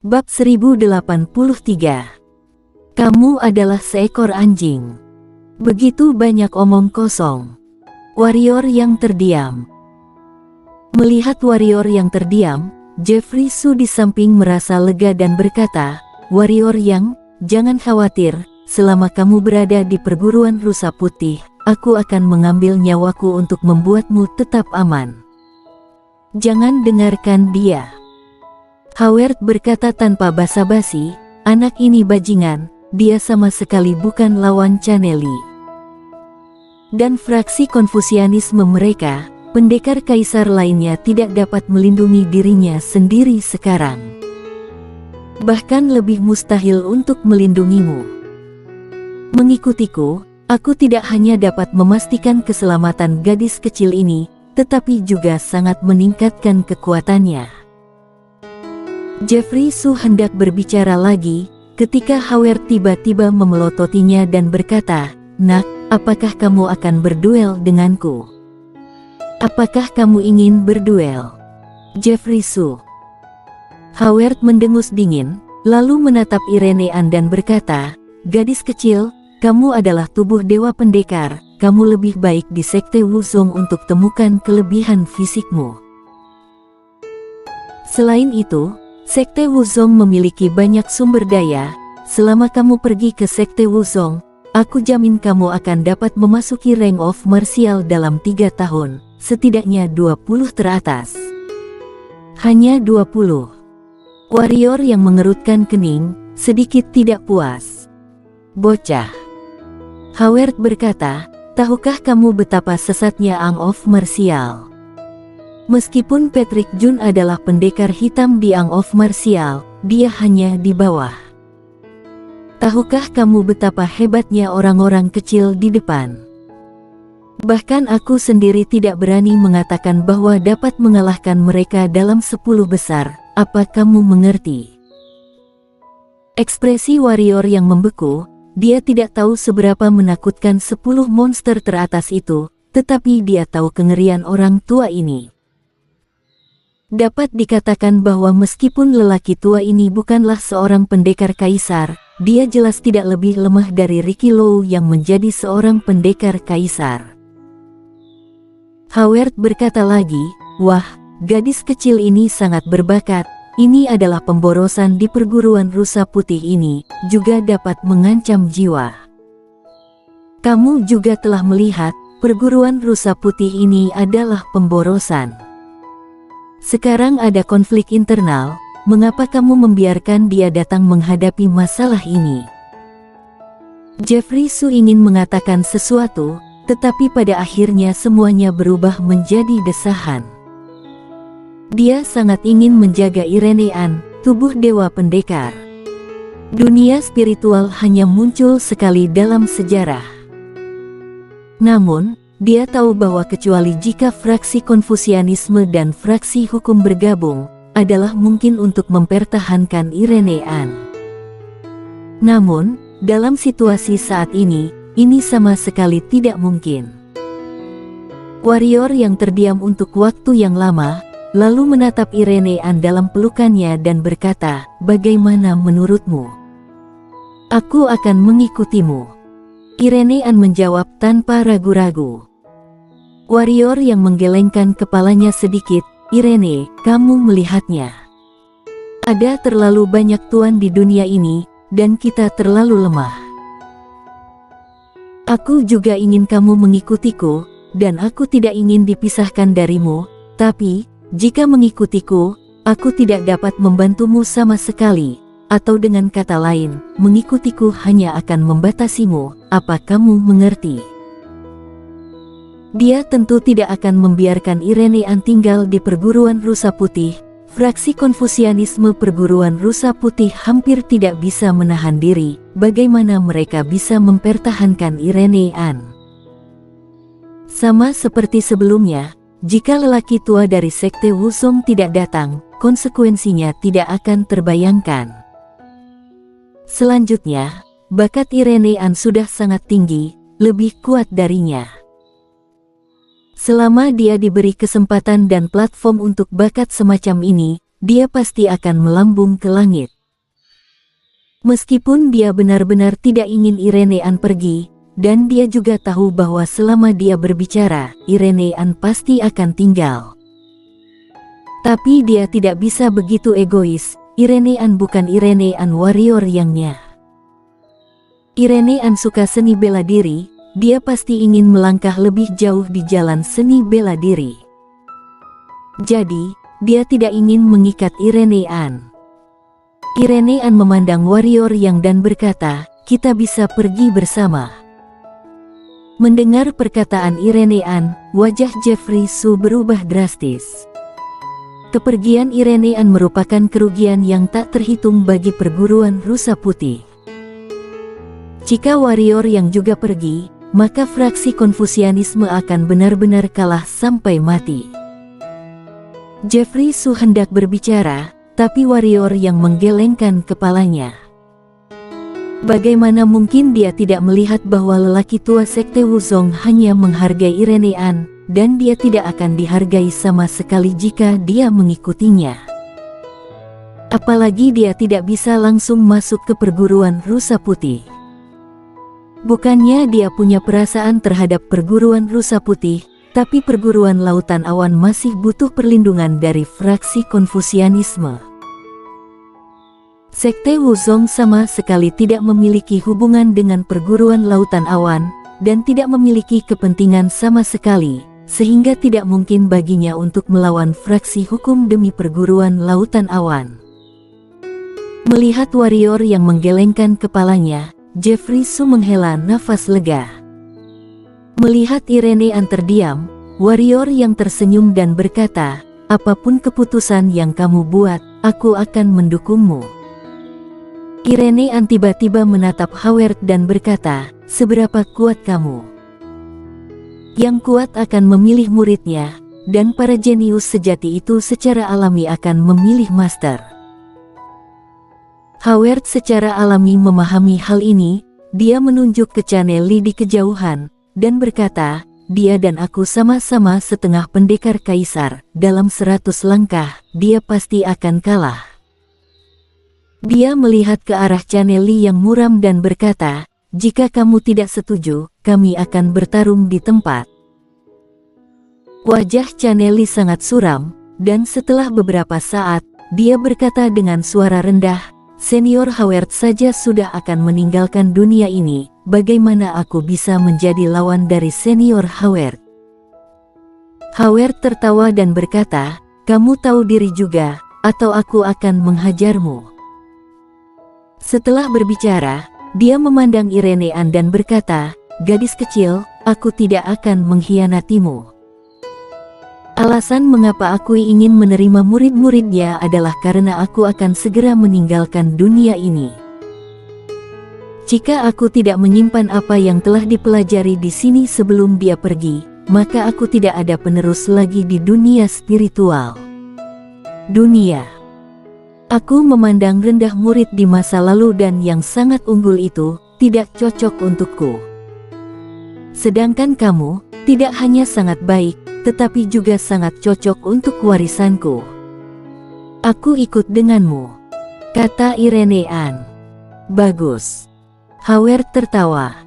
Bab 1083. Kamu adalah seekor anjing. Begitu banyak omong kosong. Warrior yang terdiam. Melihat warrior yang terdiam, Jeffrey Su di samping merasa lega dan berkata, "Warrior yang, jangan khawatir, selama kamu berada di perguruan rusa putih, aku akan mengambil nyawaku untuk membuatmu tetap aman. Jangan dengarkan dia." Howard berkata tanpa basa-basi, "Anak ini bajingan, dia sama sekali bukan lawan Chaneli." Dan fraksi Konfusianisme mereka, pendekar kaisar lainnya tidak dapat melindungi dirinya sendiri sekarang. Bahkan lebih mustahil untuk melindungimu. Mengikutiku, aku tidak hanya dapat memastikan keselamatan gadis kecil ini, tetapi juga sangat meningkatkan kekuatannya. Jeffrey Su hendak berbicara lagi, ketika Howard tiba-tiba memelototinya dan berkata, "Nak, apakah kamu akan berduel denganku? Apakah kamu ingin berduel?" Jeffrey Su. Howard mendengus dingin, lalu menatap Irene An dan berkata, "Gadis kecil, kamu adalah tubuh dewa pendekar, kamu lebih baik di sekte Wuzong untuk temukan kelebihan fisikmu. Selain itu, sekte Wuzong memiliki banyak sumber daya. Selama kamu pergi ke sekte Wuzong, aku jamin kamu akan dapat memasuki rank of martial dalam 3 tahun, setidaknya 20 teratas." Hanya 20. Warrior yang mengerutkan kening, sedikit tidak puas. "Bocah," Howard berkata, "tahukah kamu betapa sesatnya Ang of Martial? Meskipun Patrick Jun adalah pendekar hitam di Ang of Martial, dia hanya di bawah. Tahukah kamu betapa hebatnya orang-orang kecil di depan? Bahkan aku sendiri tidak berani mengatakan bahwa dapat mengalahkan mereka dalam 10 besar, apa kamu mengerti?" Ekspresi warrior yang membeku, dia tidak tahu seberapa menakutkan 10 monster teratas itu, tetapi dia tahu kengerian orang tua ini. Dapat dikatakan bahwa meskipun lelaki tua ini bukanlah seorang pendekar kaisar, dia jelas tidak lebih lemah dari Ricky Low yang menjadi seorang pendekar kaisar. Howard berkata lagi, "Wah, gadis kecil ini sangat berbakat, ini adalah pemborosan di perguruan rusa putih ini, juga dapat mengancam jiwa. Kamu juga telah melihat, perguruan rusa putih ini adalah pemborosan. Sekarang ada konflik internal, mengapa kamu membiarkan dia datang menghadapi masalah ini?" Jeffrey Su ingin mengatakan sesuatu, tetapi pada akhirnya semuanya berubah menjadi desahan. Dia sangat ingin menjaga Irene An, tubuh dewa pendekar. Dunia spiritual hanya muncul sekali dalam sejarah. Namun, dia tahu bahwa kecuali jika fraksi Konfusianisme dan fraksi hukum bergabung, adalah mungkin untuk mempertahankan Irene An. Namun, dalam situasi saat ini sama sekali tidak mungkin. Warrior yang terdiam untuk waktu yang lama, lalu menatap Irene An dalam pelukannya dan berkata, "Bagaimana menurutmu?" "Aku akan mengikutimu." Irene An menjawab tanpa ragu-ragu. Warrior yang menggelengkan kepalanya sedikit, "Irene, kamu melihatnya. Ada terlalu banyak tuan di dunia ini, dan kita terlalu lemah. Aku juga ingin kamu mengikutiku, dan aku tidak ingin dipisahkan darimu, tapi, jika mengikutiku, aku tidak dapat membantumu sama sekali. Atau dengan kata lain, mengikutiku hanya akan membatasimu, apa kamu mengerti?" Dia tentu tidak akan membiarkan Irene An tinggal di perguruan rusa putih. Fraksi Konfusianisme perguruan rusa putih hampir tidak bisa menahan diri. Bagaimana mereka bisa mempertahankan Irene An? Sama seperti sebelumnya, jika lelaki tua dari sekte Wuzong tidak datang, konsekuensinya tidak akan terbayangkan. Selanjutnya, bakat Irene An sudah sangat tinggi, lebih kuat darinya. Selama dia diberi kesempatan dan platform untuk bakat semacam ini, dia pasti akan melambung ke langit. Meskipun dia benar-benar tidak ingin Irenean pergi, dan dia juga tahu bahwa selama dia berbicara, Irenean pasti akan tinggal. Tapi dia tidak bisa begitu egois. Irenean bukan Irenean warrior yangnya. Irenean suka seni bela diri, dia pasti ingin melangkah lebih jauh di jalan seni bela diri. Jadi, dia tidak ingin mengikat Irenean. Irenean memandang warrior yang dan berkata, kita bisa pergi bersama. Mendengar perkataan Irenean, wajah Jeffrey Su berubah drastis. Kepergian Irenean merupakan kerugian yang tak terhitung bagi perguruan rusa putih. Jika warrior yang juga pergi, maka fraksi Konfusianisme akan benar-benar kalah sampai mati. Jeffrey Su hendak berbicara, tapi warrior yang menggelengkan kepalanya. Bagaimana mungkin dia tidak melihat bahwa lelaki tua Sekte Wuzong hanya menghargai Irenean, dan dia tidak akan dihargai sama sekali jika dia mengikutinya. Apalagi dia tidak bisa langsung masuk ke perguruan rusa putih. Bukannya dia punya perasaan terhadap perguruan rusa putih, tapi perguruan lautan awan masih butuh perlindungan dari fraksi Konfusianisme. Sekte Wuzong sama sekali tidak memiliki hubungan dengan perguruan lautan awan, dan tidak memiliki kepentingan sama sekali, sehingga tidak mungkin baginya untuk melawan fraksi hukum demi perguruan lautan awan. Melihat warrior yang menggelengkan kepalanya, Jeffrey Su menghela nafas lega. Melihat Irenean terdiam, warrior yang tersenyum dan berkata, apapun keputusan yang kamu buat, aku akan mendukungmu. Irenean tiba-tiba menatap Howard dan berkata, seberapa kuat kamu? Yang kuat akan memilih muridnya, dan para jenius sejati itu secara alami akan memilih master. Howard secara alami memahami hal ini, dia menunjuk ke Chaneli di kejauhan, dan berkata, dia dan aku sama-sama setengah pendekar kaisar, dalam 100 langkah, dia pasti akan kalah. Dia melihat ke arah Chaneli yang muram dan berkata, jika kamu tidak setuju, kami akan bertarung di tempat. Wajah Chaneli sangat suram, dan setelah beberapa saat, dia berkata dengan suara rendah, Senior Howard saja sudah akan meninggalkan dunia ini, bagaimana aku bisa menjadi lawan dari Senior Howard? Howard tertawa dan berkata, kamu tahu diri juga, atau aku akan menghajarmu. Setelah berbicara, dia memandang Irenean dan berkata, gadis kecil, aku tidak akan mengkhianatimu. Alasan mengapa aku ingin menerima murid-muridnya adalah karena aku akan segera meninggalkan dunia ini. Jika aku tidak menyimpan apa yang telah dipelajari di sini sebelum dia pergi, maka aku tidak ada penerus lagi di dunia spiritual. Dunia. Aku memandang rendah murid di masa lalu dan yang sangat unggul itu tidak cocok untukku. Sedangkan kamu tidak hanya sangat baik, tetapi juga sangat cocok untuk warisanku. Aku ikut denganmu, kata Irenean. Bagus. Howard tertawa.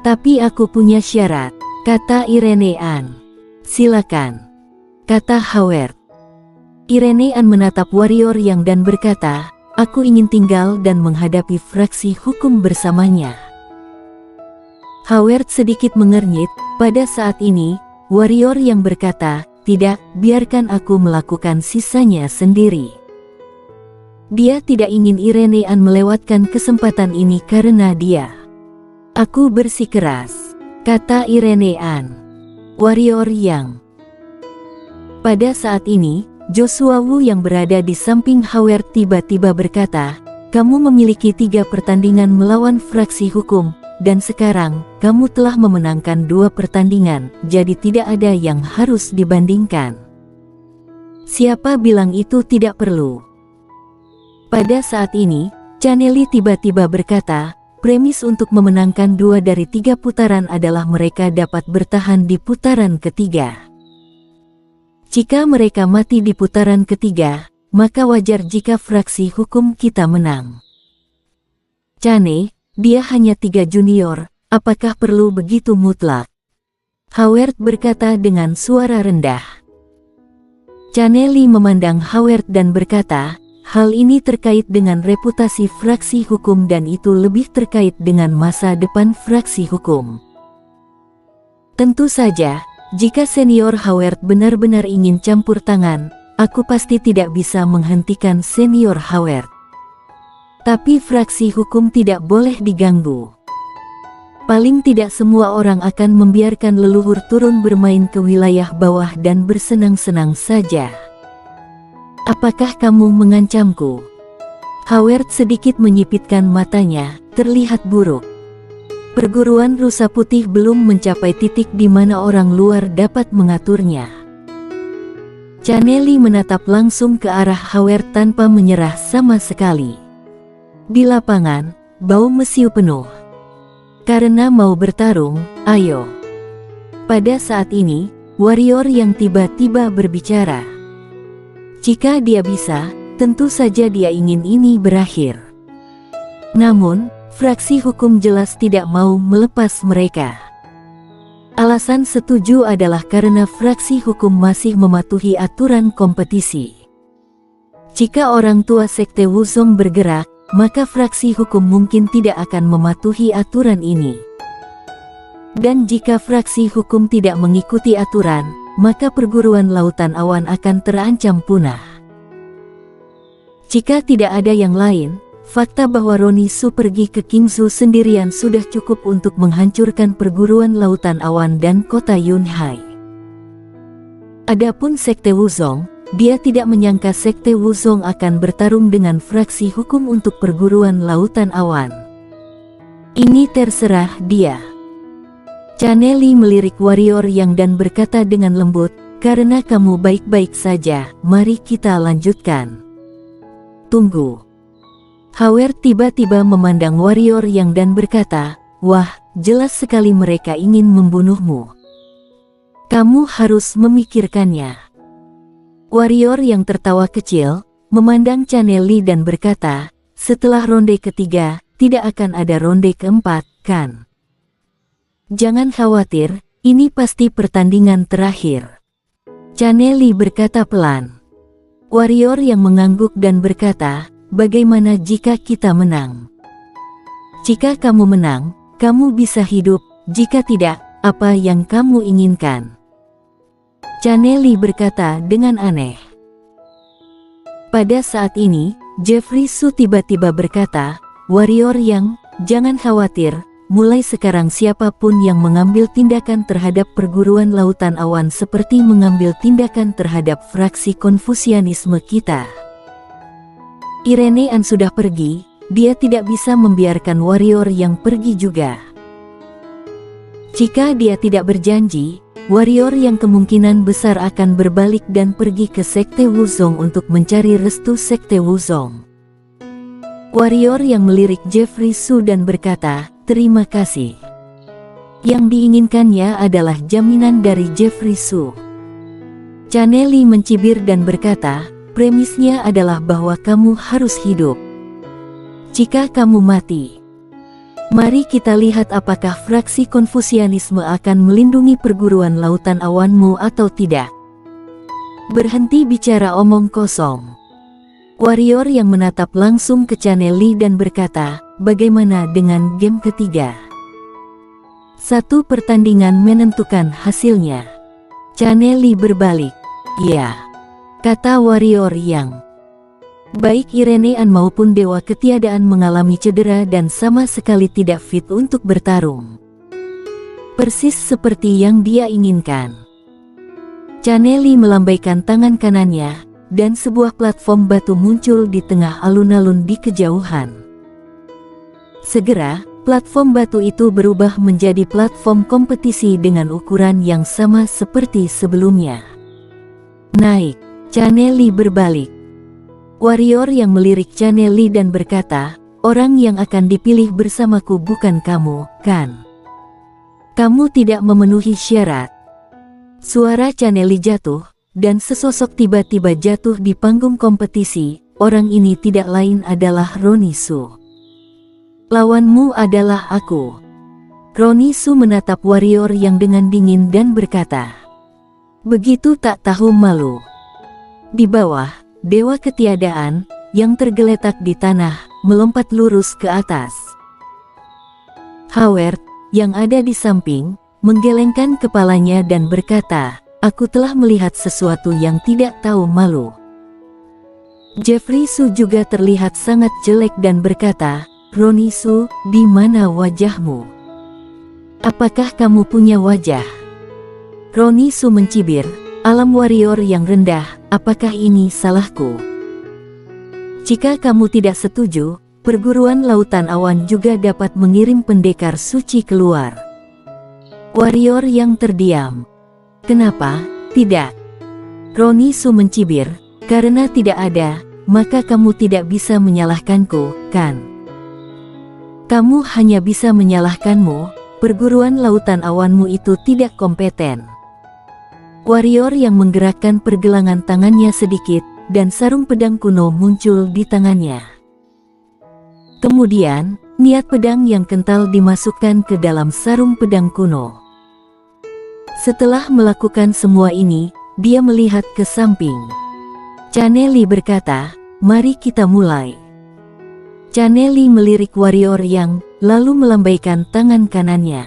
Tapi aku punya syarat, kata Irenean. Silakan, kata Howard. Irenean menatap warrior yang dan berkata, aku ingin tinggal dan menghadapi fraksi hukum bersamanya. Howard sedikit mengernyit. Pada saat ini, warrior yang berkata, tidak, biarkan aku melakukan sisanya sendiri. Dia tidak ingin Irenean melewatkan kesempatan ini karena dia. Aku bersikeras, kata Irenean. Warrior yang. Pada saat ini, Joshua Wu yang berada di samping Howard tiba-tiba berkata, kamu memiliki 3 pertandingan melawan fraksi hukum. Dan sekarang, kamu telah memenangkan 2 pertandingan, jadi tidak ada yang harus dibandingkan. Siapa bilang itu tidak perlu? Pada saat ini, Chaneli tiba-tiba berkata, premis untuk memenangkan 2 dari 3 putaran adalah mereka dapat bertahan di putaran ketiga. Jika mereka mati di putaran ketiga, maka wajar jika fraksi hukum kita menang. Chane, dia hanya 3 junior, apakah perlu begitu mutlak? Howard berkata dengan suara rendah. Chane Li memandang Howard dan berkata, hal ini terkait dengan reputasi fraksi hukum dan itu lebih terkait dengan masa depan fraksi hukum. Tentu saja, jika senior Howard benar-benar ingin campur tangan, aku pasti tidak bisa menghentikan senior Howard. Tapi fraksi hukum tidak boleh diganggu. Paling tidak semua orang akan membiarkan leluhur turun bermain ke wilayah bawah dan bersenang-senang saja. Apakah kamu mengancamku? Howard sedikit menyipitkan matanya, terlihat buruk. Perguruan rusa putih belum mencapai titik di mana orang luar dapat mengaturnya. Chane Li menatap langsung ke arah Howard tanpa menyerah sama sekali. Di lapangan, bau mesiu penuh. Karena mau bertarung, ayo. Pada saat ini, warrior yang tiba-tiba berbicara. Jika dia bisa, tentu saja dia ingin ini berakhir. Namun, fraksi hukum jelas tidak mau melepas mereka. Alasan setuju adalah karena fraksi hukum masih mematuhi aturan kompetisi. Jika orang tua sekte Wuzong bergerak, maka fraksi hukum mungkin tidak akan mematuhi aturan ini. Dan jika fraksi hukum tidak mengikuti aturan, maka perguruan lautan awan akan terancam punah. Jika tidak ada yang lain, fakta bahwa Roni Su pergi ke Qingzhou sendirian sudah cukup untuk menghancurkan perguruan lautan awan dan kota Yunhai. Adapun sekte Wuzong, dia tidak menyangka sekte Wuzong akan bertarung dengan fraksi hukum untuk perguruan lautan awan. Ini terserah dia. Chane Li melirik warrior yang dan berkata dengan lembut, karena kamu baik-baik saja, mari kita lanjutkan. Tunggu. Howard tiba-tiba memandang warrior yang dan berkata, wah, jelas sekali mereka ingin membunuhmu. Kamu harus memikirkannya. Warrior yang tertawa kecil, memandang Chane Li dan berkata, setelah ronde ketiga, tidak akan ada ronde keempat, kan? Jangan khawatir, ini pasti pertandingan terakhir. Chane Li berkata pelan. Warrior yang mengangguk dan berkata, bagaimana jika kita menang? Jika kamu menang, kamu bisa hidup, jika tidak, apa yang kamu inginkan? Chane Li berkata dengan aneh. Pada saat ini, Jeffrey Su tiba-tiba berkata, warrior yang, jangan khawatir, mulai sekarang siapapun yang mengambil tindakan terhadap perguruan lautan awan seperti mengambil tindakan terhadap fraksi Konfusianisme kita. Irene An sudah pergi, dia tidak bisa membiarkan warrior yang pergi juga. Jika dia tidak berjanji, warrior yang kemungkinan besar akan berbalik dan pergi ke sekte Wuzong untuk mencari restu sekte Wuzong. Warrior yang melirik Jeffrey Su dan berkata, terima kasih. Yang diinginkannya adalah jaminan dari Jeffrey Su. Chane Li mencibir dan berkata, premisnya adalah bahwa kamu harus hidup. Jika kamu mati, mari kita lihat apakah fraksi Konfusianisme akan melindungi perguruan lautan awanmu atau tidak. Berhenti bicara omong kosong. Warrior yang menatap langsung ke Chane Li dan berkata, bagaimana dengan game ketiga? Satu pertandingan menentukan hasilnya. Chane Li berbalik. Ya, kata warrior yang. Baik Irene An maupun Dewa Ketiadaan mengalami cedera dan sama sekali tidak fit untuk bertarung. Persis seperti yang dia inginkan. Chane Li melambaikan tangan kanannya, dan sebuah platform batu muncul di tengah alun-alun di kejauhan. Segera, platform batu itu berubah menjadi platform kompetisi dengan ukuran yang sama seperti sebelumnya. Naik, Chane Li berbalik. Warrior yang melirik Chane Li dan berkata, orang yang akan dipilih bersamaku bukan kamu, kan? Kamu tidak memenuhi syarat. Suara Chane Li jatuh, dan sesosok tiba-tiba jatuh di panggung kompetisi. Orang ini tidak lain adalah Ronisu. Lawanmu adalah aku. Ronisu menatap warrior yang dengan dingin dan berkata, begitu tak tahu malu. Di bawah, dewa ketiadaan, yang tergeletak di tanah, melompat lurus ke atas. Howard, yang ada di samping, menggelengkan kepalanya dan berkata, aku telah melihat sesuatu yang tidak tahu malu. Jeffrey Su juga terlihat sangat jelek dan berkata, Ronisu, di mana wajahmu? Apakah kamu punya wajah? Ronisu mencibir, alam warrior yang rendah, apakah ini salahku? Jika kamu tidak setuju, perguruan lautan awan juga dapat mengirim pendekar suci keluar. Warrior yang terdiam. Kenapa tidak? Ronisu mencibir, karena tidak ada, maka kamu tidak bisa menyalahkanku, kan? Kamu hanya bisa menyalahkanmu, perguruan lautan awanmu itu tidak kompeten. Warrior yang menggerakkan pergelangan tangannya sedikit, dan sarung pedang kuno muncul di tangannya. Kemudian, niat pedang yang kental dimasukkan ke dalam sarung pedang kuno. Setelah melakukan semua ini, dia melihat ke samping. Chaneli berkata, mari kita mulai. Chaneli melirik warrior yang, lalu melambaikan tangan kanannya.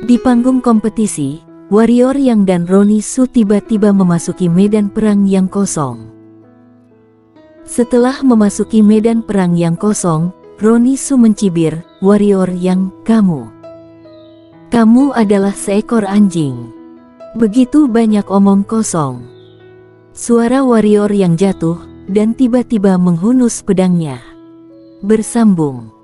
Di panggung kompetisi, warrior yang dan Ronisu tiba-tiba memasuki medan perang yang kosong. Setelah memasuki medan perang yang kosong, Ronisu mencibir, warrior yang, kamu adalah seekor anjing. Begitu banyak omong kosong. Suara warrior yang jatuh, dan tiba-tiba menghunus pedangnya. Bersambung.